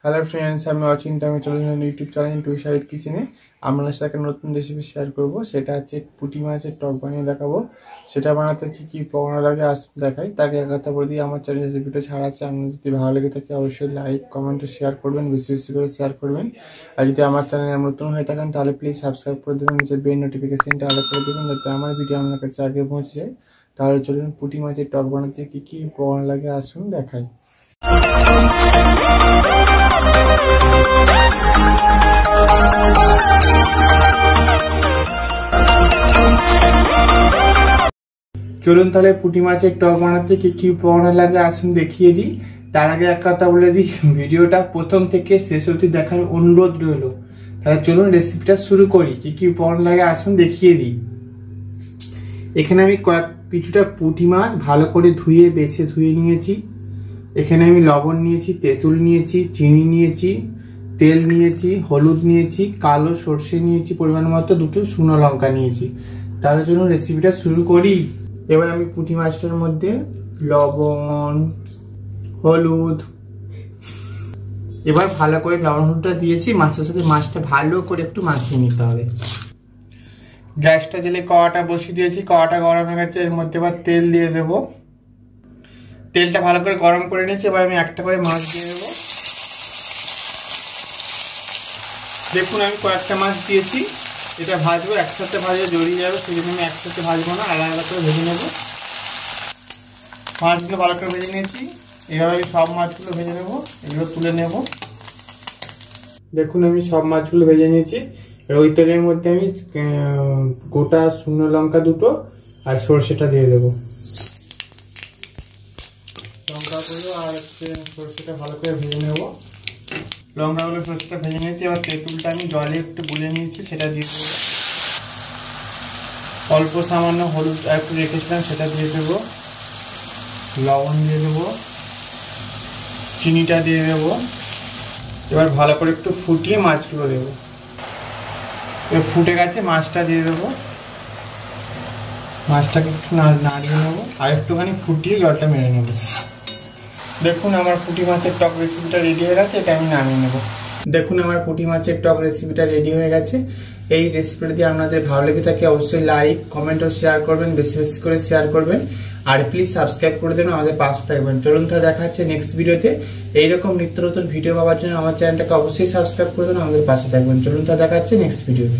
Hello friends, আমি অচিন্তা। আমি চলে যাই ইউটিউব চ্যানেল টু শাহিদ কিচেনে। আপনার সাথে একটা নতুন রেসিপি শেয়ার করব। সেটা হচ্ছে পুঁটি মাছের টক বানিয়ে দেখাবো। সেটা বানাতে কি কি উপকরণ লাগে দেখাই। তাকে এক কথা বলে দিই, আমার চ্যানেল রেসিপিটা ছাড়া আছে। আপনার যদি ভালো লেগে থাকে অবশ্যই লাইক কমেন্ট শেয়ার করবেন, বেশি বেশি করে শেয়ার করবেন। আর যদি আমার চ্যানেলে নতুন হয়ে থাকেন তাহলে প্লিজ সাবস্ক্রাইব করে দেবেন, নিচের বেল নোটিফিকেশনটা অল করে দেবেন যাতে আমার ভিডিও আপনার কাছে আগে পৌঁছে যায়। তাহলে চলুন পুঁটি মাছের টক বানাতে কি কি উপকরণ লাগে আসুন দেখাই। চলুন তাহলে পুঁটি মাছের টক বানাতে কি কি উপকরণ লাগে আসুন দেখিয়ে দিই। তার আগে এক কথা বলে দিই, ভিডিওটা প্রথম থেকে শেষ অবধি দেখার অনুরোধ রইল। তাহলে চলুন রেসিপিটা শুরু করি। কি কি উপকরণ লাগে আসুন দেখিয়ে দিই। এখানে আমি কিছুটা পুঁটি মাছ ভালো করে ধুয়ে নিয়েছি। এখানে আমি লবণ নিয়েছি, তেঁতুল নিয়েছি, চিনি নিয়েছি, তেল নিয়েছি, হলুদ নিয়েছি, কালো সর্ষে নিয়েছি পরিমাণ মতো, দুটো শুকনো লঙ্কা নিয়েছি। তার জন্য রেসিপিটা শুরু করি। এবার আমি পুঁটি মাছটার মধ্যে লবণ, হলুদ, এবার ভালো করে লবণ হলুদটা দিয়েছি। মাছের সাথে মাছটা ভালো করে একটু মাখিয়ে নিতে হবে। গ্যাসটা জেলে কড়াটা বসিয়ে দিয়েছি। কড়াটা গরম হয়ে গেছে, এর মধ্যে এবার তেল দিয়ে দেবো। তেলটা ভালো করে গরম করে নিয়েছি। এবার আমি একটা করে মাছ দিয়ে দেবো। দেখুন আমি কয়েকটা মাছ দিয়েছি। এটা ভাজবো, একসাথে ভাজলে জড়িয়ে যাবে, সেই জন্য আমি একসাথে ভাজবো না, আলাদা আলাদা করে ভেজে নেবো। মাছগুলো ভালো করে ভেজে নিয়েছি। এভাবে আমি সব মাছগুলো ভেজে নেবো, এগুলো তুলে নেব। দেখুন আমি সব মাছগুলো ভেজে নিয়েছি। ওই তেলের মধ্যে আমি গোটা শুকনো লঙ্কা দুটো আর সর্ষেটা দিয়ে দেবো। লঙ্কাগুলো আর সর্ষেটা ভালো করে ভেজে নেবো। লঙ্কাগুলো সর্ষেটা ভেজে নিয়েছি। এবার তেঁতুলটা আমি জলে একটু গুলে নিয়েছি, সেটা দিয়ে দেবো। অল্প সামান্য হলুদ একটু রেখেছিলাম, সেটা দিয়ে দেবো। লবণ দিয়ে দেবো, চিনিটা দিয়ে দেবো। এবার ভালো করে একটু ফুটিয়ে মাছগুলো দেবো। এবার ফুটে গেছে, মাছটা দিয়ে দেবো। মাছটাকে একটু নাড়িয়ে নেবো আর একটুখানি ফুটিয়ে জলটা মেরে নেবো। দেখুন আমার পুঁটি মাছের টক রেসিপিটা রেডি হয়ে গেছে। এটা আমি নামিয়ে নেব। দেখুন আমার পুঁটি মাছের টক রেসিপিটা রেডি হয়ে গেছে। এই রেসিপিটা যদি আপনাদের ভালো লেগে থাকে অবশ্যই লাইক কমেন্ট ও শেয়ার করবেন, বেশি বেশি করে শেয়ার করবেন। আর প্লিজ সাবস্ক্রাইব করে দেবেন, আমাদের পাশে থাকবেন। চলুন তাহলে দেখা হচ্ছে নেক্সট ভিডিওতে। এইরকম নিত্য নতুন ভিডিও পাওয়ার জন্য আমার চ্যানেলটাকে অবশ্যই সাবস্ক্রাইব করে দেবেন, আমাদের পাশে থাকবেন। চলুন তাহলে দেখা হচ্ছে নেক্সট ভিডিওতে।